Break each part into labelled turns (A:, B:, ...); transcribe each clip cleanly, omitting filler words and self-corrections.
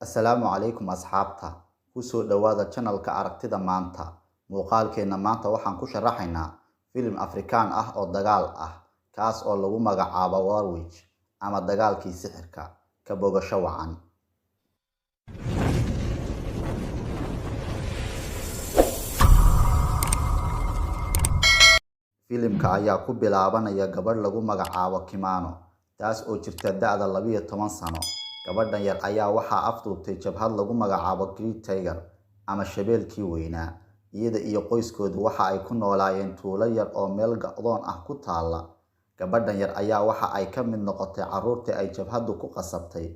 A: Assalaamu calaykum asxaabta. Ku soo dhawaada channelka Aragtida Maanta. Muuqaalkeena maanta waxaan ku sharaxaynaa filim Afrikaan ah oo dagaal ah, kaas oo lagu magacaabo War Witch ama Dagaalkii Sixirka. Ka bogasho wacan. Filimka ayaa ku bilaabanaya gabadh lagu magacaabo Kimano, taas oo jirta da'da 12 sano. Gabadhan yar ayaa waxaa afduubtay jabhad lagu magacaabo Great Tiger ama Shabeelkii Weynaa. Iyada iyo qoyskoodu waxa ay ku noolaayeen tuulo yar oo meel go'doon ah ku taala. Gabadhan yar ayaa waxa ay ka mid noqotay carruurtii ay jabhaddu ku qasabtay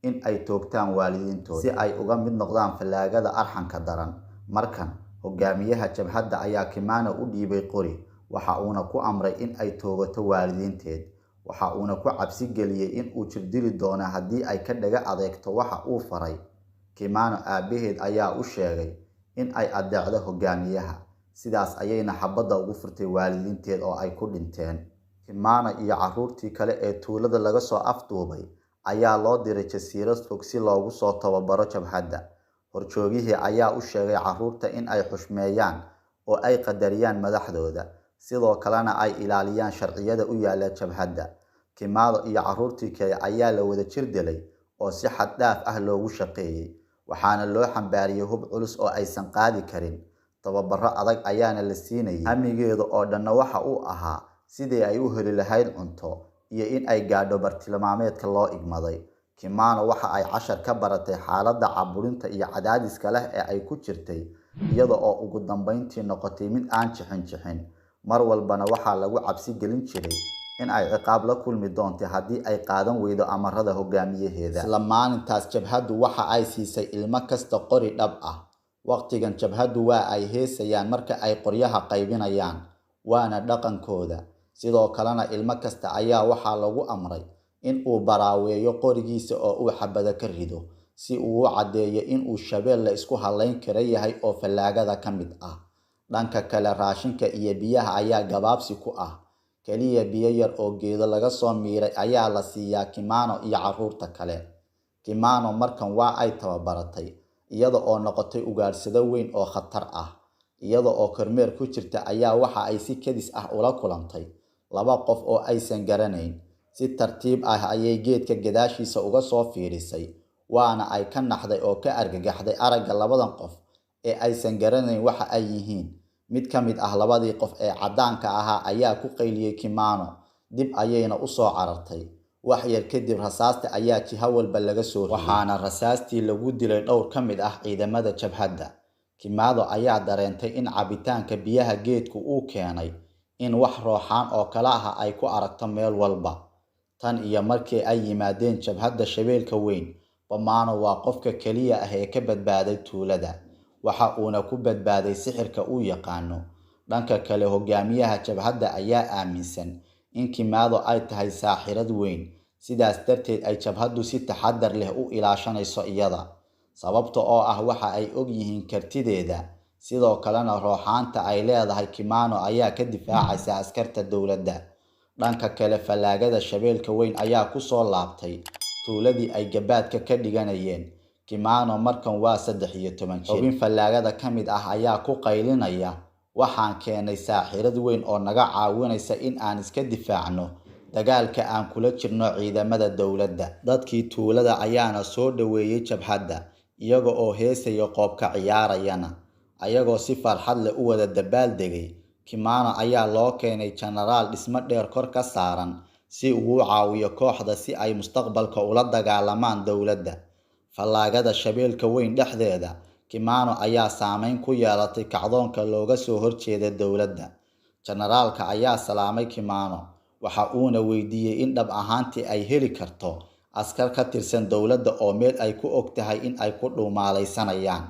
A: in ay toogtaan waalidiintooda si ay uga mid noqdaan fallaagada arxanka daran. Markan, hogaamiyaha jabhadda ayaa Kimano u dhiibay qori, waxa uuna ku amray in ay toogato waalidiinteed. Waxa uuna ku cabsi geliyay in uu jirdili doono haddii ay ka dhaga adeegto waxa uu faray. Kimano aabaheed ayaa u sheegay in ay adeecdo hogaamiyaha, sidaas ayayna xabadda ugu furtay waalidiinteed oo ay ku dhinteen. Kimano iyo carruurtii kale ee tuulada laga soo afduubay ayaa loo diray jasiirad fog si loogu soo tababaro jabhadda. Horjoogihii ayaa u sheegay carruurta in ay xushmeeyaan oo ay qadariyaan madaxdooda, sidoo kalena ay ilaaliyaan sharciyada u yaala jabhadda. Kimano iyo carruurtii kale ayaa la wada jir dilay oo si xad dhaaf ah loogu shaqeeyay, waxaana loo xambaariyay hub culus oo aysan qaadi karin. Tababaro adag ayaana la siinayay. Hamigeedu oo dhanna waxa uu ahaa sidii ay u heli lahayd cunto iyo in ay gaadho bartilmaameedka loo igmaday. Kimano waxa ay cashar ka baratay xaaladda caburinta iyo cadaadiska leh ee ay ku jirtay, iyada oo ugu dambeyntii noqotay mid aan jixin. Mar walbana waxaa lagu cabsi gelin jiray in ay ciqaab la kulmi doonto haddii ay qaadan weydo amarada hogaamiyaheeda. Isla maalintaas jabhaddu waxa ay siisay ilmo kasta qori dhab ah. Waqtigan jabhaddu waa ay heesayaan marka ay qoryaha qaybinayaan, waana dhaqankooda. Sidoo kalena ilmo kasta ayaa waxaa lagu amray in uu baraaweeyo qorigiisa oo uu xabada ka rido, si uu u caddeeyo in uu Shabeel la isku halayn kara yahay oo fallaagada ka mid ah. Dhanka kale, raashinka iyo biyaha ayaa gabaabsi ku ah. Kaliya biyo yar oo geedo laga soo miiray ayaa la siiyaa Kimano iyo carruurta kale. Kimano markan waa ay tababaratay, iyada oo noqotay ugaadhsado weyn oo khatar ah. Iyada oo kormeer ku jirta ayaa waxa ay si kedis ah ula kulantay laba qof oo aysan garanayn. Si tartiib ah ayay geedka gadaashiisa uga soo fiirisay, waana ay ka naxday oo ka argagaxday aragga labadan qof ee aysan garanayn waxa ay yihiin. Mid ka mid ah labadii qof ee caddaanka ahaa ayaa ku qayliyay Kimano, dib ayayna u soo carartay. Wax yar kadib rasaasta ayaa jiha walba laga soo riday, waxaana rasaastii lagu dilay dhowr ka mid ah ciidamada jabhadda. Kimano ayaa dareentay in cabitaanka biyaha geedku uu keenay in wax rooxaan oo kale ah ay ku aragto meel walba. Tan iyo markii ay yimaadeen jabhadda Shabeelka Weyn, Kimano waa qofka kaliya ah ee ka badbaaday tuulada, waxa uuna ku badbaaday sixirka uu yaqaano. Dhanka kale, hogaamiyaha jabhadda ayaa aaminsan in Kimano ay tahay saaxirad weyn, sidaas darteed ay jabhaddu si taxaddar leh u ilaashanayso iyada, sababta oo ah waxa ay og yihiin kartideeda. Sidoo kalena rooxaanta ay leedahay Kimano ayaa ka difaacaysa askarta dowladda. Dhanka kale, fallaagada Shabeelka Weyn ayaa ku soo laabtay tuuladii ay gabaadka ka dhiganayeen. Kimano markan waa 13 jir. Xubin fallaagada ka mid ah ayaa ku qaylinaya, waxaan keenay saaxirad weyn oo naga caawinaysa in aan iska difaacno dagaalka aan kula jirno ciidamada dowladda. Dadkii tuulada ayaana soo dhaweeyay jabhadda, iyaga oo heesaya qoobka ciyaarayana. Ayagoo si farxad leh u wada dabaaldegay, Kimano ayaa loo keenay jenaraal dhismo dheer kor ka saaran si uu u caawiyo kooxda si ay mustaqbalka ula dagaalamaan dowladda. Fallaagada Shabeelka Weyn dhexdeeda, Kimano ayaa saameyn ku yeelatay kacdoonka looga soo horjeeda dowladda. Jenaraalka ayaa salaamay Kimano, waxa uuna weydiiyay in dhab ahaantii ay heli karto askar ka tirsan dowladda oo meel ay ku og tahay in ay ku dhuumaalaysanayaan.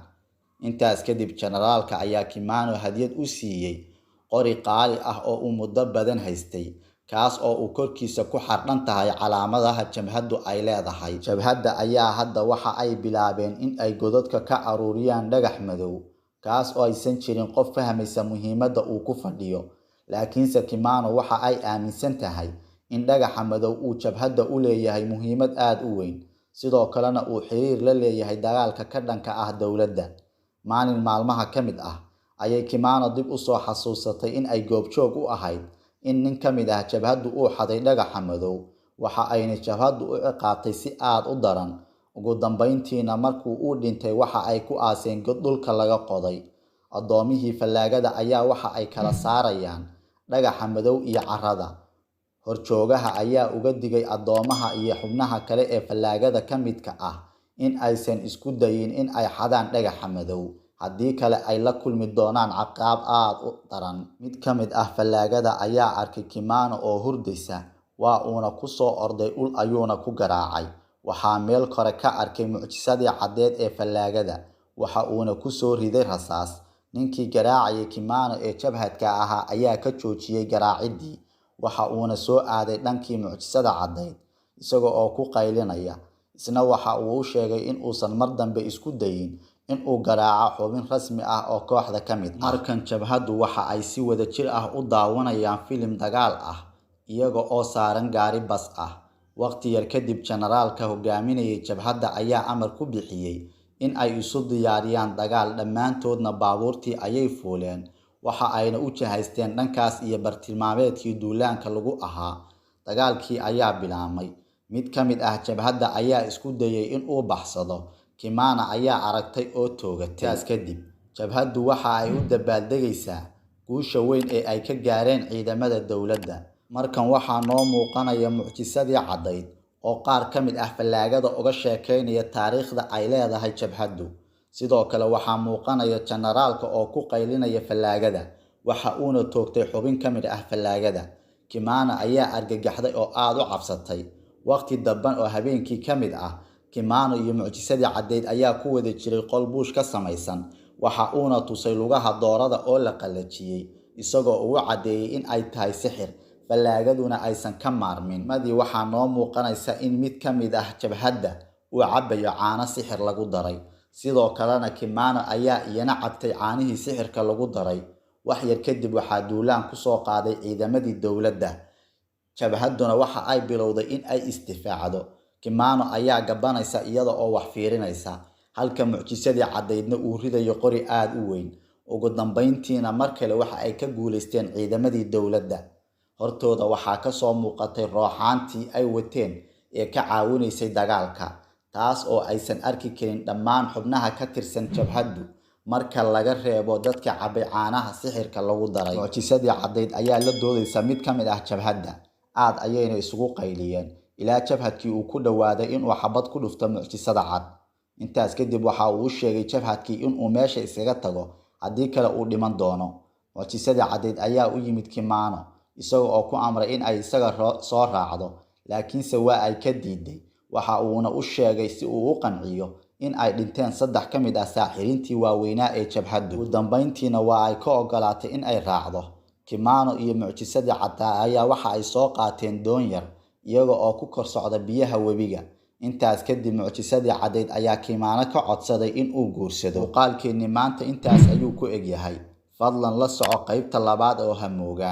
A: Intaas kadib, jenaraalka ayaa Kimano hadiyad u siiyay qori qaali ah oo uu muddo badan haystay, kaas oo uu korkiisa ku xardhan tahay calaamadaha jabhaddu ay leedahay. Jabhadda ayaa hadda waxa ay bilaabeen in ay godadka ka aruuriyaan dhagax madow, kaas oo aysan jirin qof fahmaysa muhiimadda uu ku fadhiyo. Laakiinse Kimano waxa ay aaminsan tahay in dhagaxa madow uu jabhadda u leeyahay muhiimad aad u weyn, sidoo kalena uu xiriir la leeyahay dagaalka ka dhanka ah dowladda. Maalin maalmaha ka mid ah ayay Kimano dib u soo xasuusatay in ay goobjoog u ahayd in nin ka mid ah jabhaddu uu xaday dhagaxa madow. Waxa ayna jabhaddu u ciqaabtay si aad u daran. Ugu dambeyntiina markuu uu dhintay waxa ay ku aaseen god dhulka laga qoday. Adoomihii fallaagada ayaa waxa ay kala saarayaan dhagaxa madow iyo carrada. Horjoogaha ayaa uga digay adoomaha iyo xubnaha kale ee fallaagada ka midka ah in aysan isku dayin in ay xadaan dhagaxa madow, haddii kale ay la kulmi doonaan ciqaab aad u daran. Mid ka mid ah fallaagada ayaa arkay Kimano oo hurdaysa, waa uuna ku soo orday ul ayuuna ku garaacay. Waxaa meel kore ka arkay mucjisadii caddeed ee fallaagada, waxa uuna ku soo riday rasaas. Ninkii garaacayay Kimano ee jabhadka ahaa ayaa ka joojiyay garaacidii, waxa uuna soo aaday dhankii mucjisada caddeed isaga oo ku qaylinaya. Isna waxa uu u sheegay in uusan mar dambe isku dayin in uu garaaco xubin rasmi ah oo kooxda ka mid ah. Markan jabhaddu waxa ay si wadajir ah u daawanayaan filim dagaal ah iyaga oo saaran gaari bas ah. Waqti yar kadib, generaalka hogaaminayay jabhadda ayaa amar ku bixiyay in ay isu diyaariyaan dagaal. Dhammaantoodna baabuurtii ayay fuuleen, waxa ayna u jihaysteen dhankaas iyo bartilmaameedkii duulaanka lagu ahaa. Dagaalkii ayaa bilaabmay. Mid ka mid ah jabhadda ayaa isku dayay in uu baxsado. Kimano ayaa aragtay oo toogatay. Taas kadib, jabhaddu waxa ay u dabaaldegaysaa guusha weyn ee ay ka gaareen ciidamada dowladda. Markan waxaa noo muuqanaya mucjisadii caddeyd oo qaar ka mid ah fallaagada uga sheekeynaya taariikhda ay leedahay jabhaddu. Sidoo kale waxaa muuqanaya generaalka oo ku qaylinaya fallaagada, waxa uuna toogtay xubin ka mid ah fallaagada. Kimano ayaa argagaxday oo aad u cabsatay. Waqti damban oo habeenkii ka mid ah, Kimano iyo mucjisadii caddeyd ayaa ku wada jiray qol buush ka samaysan. Waxa uuna tusay lugaha doorada oo la qalajiyay, isagoo ugu caddeeyay in ay tahay sixir, fallaagaduna aysan ka maarmin. Madii waxaa noo muuqanaysa in mid ka mid ah jabhadda uu cabayo caano sixir lagu daray. Sidoo kalena Kimano ayaa iyana cabtay caanihii sixirka lagu daray. Wax yar kadib waxaa duulaan ku soo qaaday ciidamadii dowladda. Jabhadduna waxa ay bilowday in ay isdifaacdo. Kimano ayaa gabanaysa iyada oo wax fiirinaysa, halka mucjisadii caddeydna uu ridayo qori aad u weyn. Ugu dambeyntiina mar kale waxa ay ka guuleysteen ciidamadii dowladda. Hortooda waxaa ka soo muuqatay rooxaantii ay wateen ee ka caawinaysay dagaalka, taas oo aysan arki karin dhammaan xubnaha ka tirsan jabhaddu marka laga reebo dadka cabay caanaha sixirka lagu daray. Mucjisadii caddeyd ayaa la doodaysa mid ka mid ah jabhadda, aad ayayna isugu qayliyeen ilaa jabhadkii uu ku dhawaaday in uu xabad ku dhufto mucjisada cad. Intaas kadib waxa uu u sheegay jabhadkii in uu meesha isaga tago, haddii kale uu dhiman doono. Mucjisadii caddeyd ayaa u yimid Kimano isaga oo ku amray in ay isaga soo raacdo, laakiinse waa ay ka diiday. Waxa uuna u sheegay si uu u qanciyo in ay dhinteen 3 ka mid ah saaxiriintii waaweynaa ee jabhaddu. Ugu dambeyntiina waa ay ka ogolaatay in ay raacdo. Kimano iyo mucjisadii cadda ayaa waxa ay soo qaateen doon yar iyaga oo ku kor socda biyaha webiga. Intaas kadib, mucjisadii caddeyd ayaa Kimano ka codsaday in uu guursado. Muuqaalkeennii maanta intaas ayuu ku eg yahay. Fadlan la soco qaybta labaad oo ha moogaan.